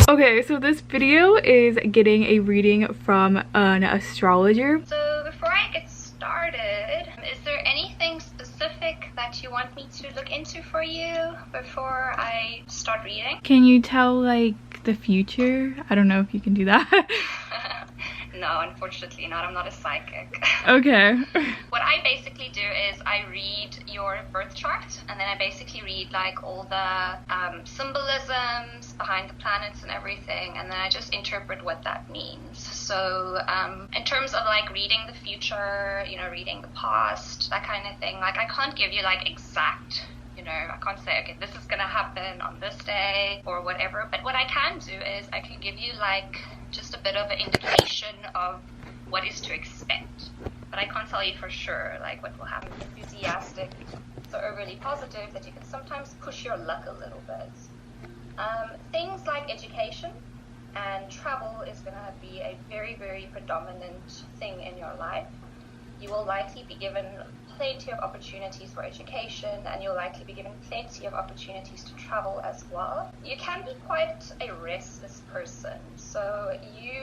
Okay, so this video is getting a reading from an astrologer. So before I get started, is there anything specific that you want me to look into for you before I start reading? Can you tell like the future? I don't know if you can do that. No, unfortunately not. I'm not a psychic. Okay. What I basically do is I read your birth chart, and then I basically read like all the symbolisms behind the planets and everything, and then I just interpret what that means. So in terms of like reading the future, you know, reading the past, that kind of thing, like I can't give you like exact, you know, I can't say, okay, this is going to happen on this day or whatever. But what I can do is I can give you like just a bit of an indication of what is to expect. But I can't tell you for sure, like what will happen. Enthusiastic, so overly positive that you can sometimes push your luck a little bit. Things like education and travel is going to be a very, very predominant thing in your life. You will likely be given plenty of opportunities for education, and you'll likely be given plenty of opportunities to travel as well. You can be quite a restless person, so you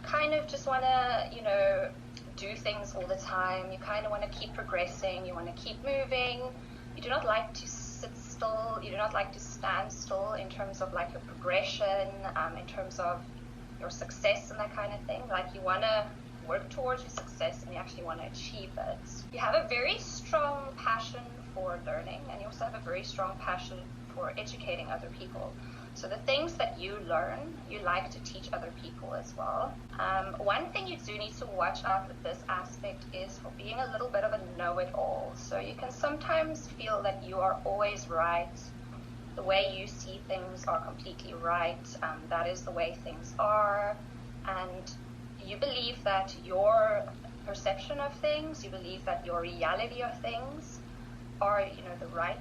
kind of just want to, you know, do things all the time. You kind of want to keep progressing, you want to keep moving. You do not like to sit still, you do not like to stand still in terms of like your progression, in terms of your success and that kind of thing. Like you want to work towards your success and you actually want to achieve it. You have a very strong passion for learning, and you also have a very strong passion for educating other people. So the things that you learn, you like to teach other people as well. One thing you do need to watch out with this aspect is for being a little bit of a know-it-all. So you can sometimes feel that you are always right. The way you see things are completely right. That is the way things are. And you believe that your perception of things, you believe that your reality of things are, you know, the right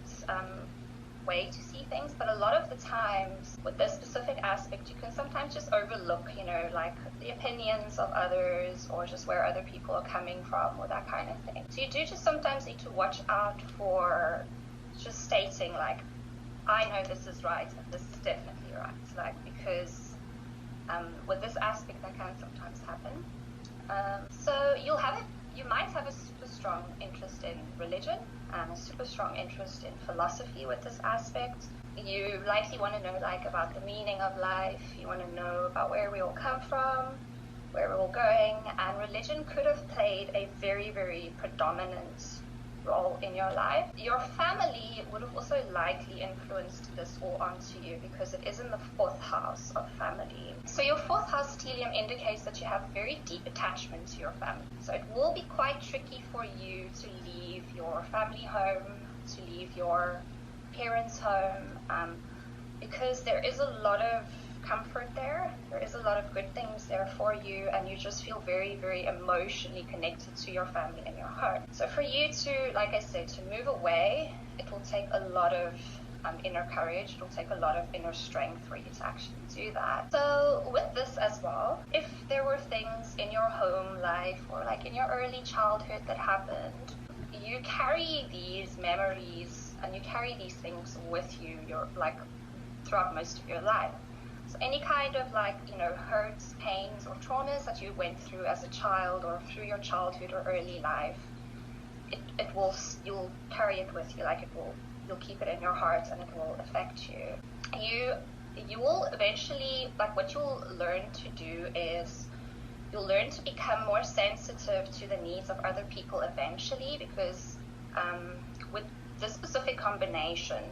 way to see things. But a lot of the times with this specific aspect, you can sometimes just overlook, you know, like the opinions of others or just where other people are coming from or that kind of thing. So you do just sometimes need to watch out for just stating like, I know this is right and this is definitely right, like, because with this aspect that can sometimes happen. So you might have a super strong interest in religion and a super strong interest in philosophy with this aspect. You likely want to know like about the meaning of life. You want to know about where we all come from, where we're all going, and religion could have played a very, very predominant role in your life. Your family would have also likely influenced this all onto you because it is in the 4th house of family. So your 4th house stellium indicates that you have very deep attachment to your family. So it will be quite tricky for you to leave your family home, to leave your parents' home, because there is a lot of comfort there. There is a lot of good things there for you, and you just feel very, very emotionally connected to your family and your home. So for you to, like I said, to move away, it will take a lot of inner courage. It will take a lot of inner strength for you to actually do that. So with this as well, if there were things in your home life or like in your early childhood that happened, you carry these memories and you carry these things with you, throughout most of your life. So any kind of like, you know, hurts, pains, or traumas that you went through as a child or through your childhood or early life, you'll carry it with you, like you'll keep it in your heart and it will affect you. You will eventually, like what you'll learn to do is you'll learn to become more sensitive to the needs of other people eventually, because with this specific combination,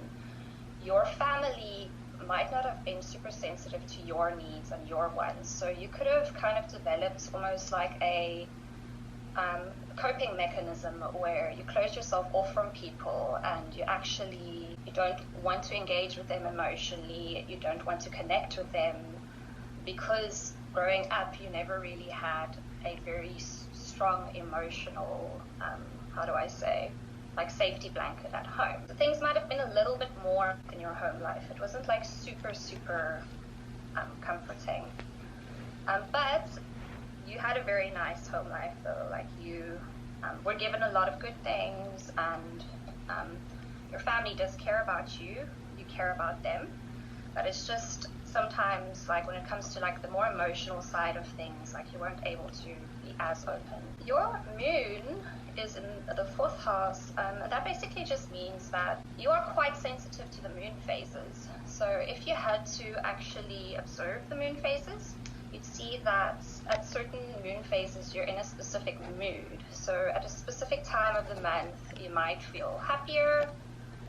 your family might not have been super sensitive to your needs and your wants. So you could have kind of developed almost like a coping mechanism where you close yourself off from people and you don't want to engage with them emotionally, you don't want to connect with them, because growing up you never really had a very strong emotional, like safety blanket at home. So things might have been a little bit more in your home life. It wasn't like super comforting. But you had a very nice home life though. Like you were given a lot of good things, and your family does care about you. You care about them. but it's just sometimes, like, when it comes to like the more emotional side of things, like, you weren't able to be as open. Your moon is in the 4th house. That basically just means that you are quite sensitive to the moon phases. So if you had to actually observe the moon phases, you'd see that at certain moon phases you're in a specific mood. So at a specific time of the month you might feel happier.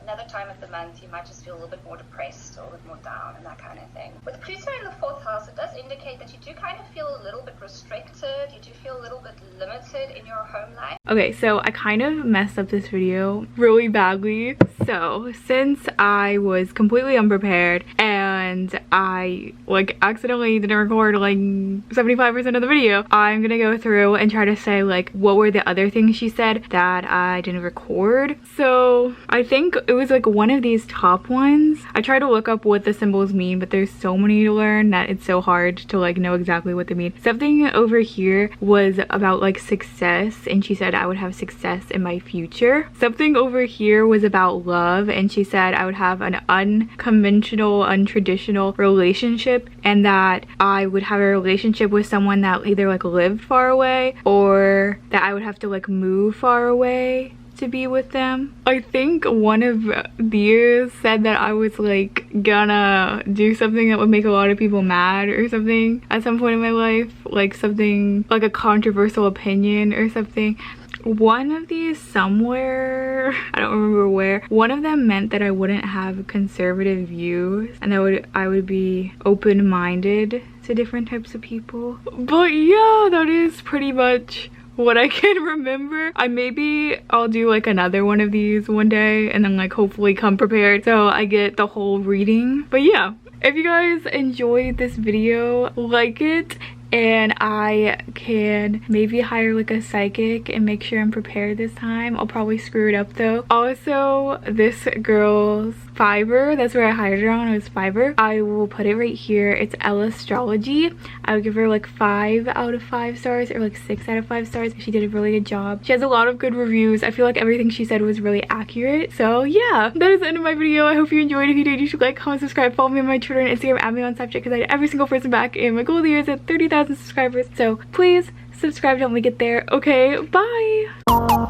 Another time of the month you might just feel a little bit more depressed or a little bit more down and that kind of thing. With Pluto in the 4th house, it does indicate that you do kind of feel a little bit restricted, you do feel a little bit limited in your home life. Okay, so I kind of messed up this video really badly. So since I was completely unprepared and I like accidentally didn't record like 75% of the video, I'm gonna go through and try to say like what were the other things she said that I didn't record. So I think it was like one of these top ones. I tried to look up what the symbols mean, but there's so many to learn that it's so hard to like know exactly what they mean. Something over here was about like success, and she said I would have success in my future. Something over here was about love, and she said I would have an unconventional, untraditional relationship, and that I would have a relationship with someone that either like lived far away or that I would have to like move far away to be with them. I think one of these said that I was like gonna do something that would make a lot of people mad or something at some point in my life, like something like a controversial opinion or something. One of these somewhere, I don't remember where, one of them meant that I wouldn't have conservative views and that I would be open-minded to different types of people. But yeah, that is pretty much what I can remember. I'll do like another one of these one day and then like hopefully come prepared so I get the whole reading. But yeah, if you guys enjoyed this video, like it, and I can maybe hire like a psychic and make sure I'm prepared this time. I'll probably screw it up though. Also, this girl's Fiverr, that's where I hired her on, it was Fiverr. I will put it right here. It's ellastrology. I would give her like 5 out of 5 stars or like 6 out of 5 stars. She did a really good job. She has a lot of good reviews. I feel like everything she said was really accurate. So yeah, that is the end of my video. I hope you enjoyed. If you did, you should like, comment, subscribe, follow me on my Twitter and Instagram, add me on Snapchat because I had every single person back, and my goal of the year is at 30,000 subscribers. So please subscribe to help me get there. Okay, bye.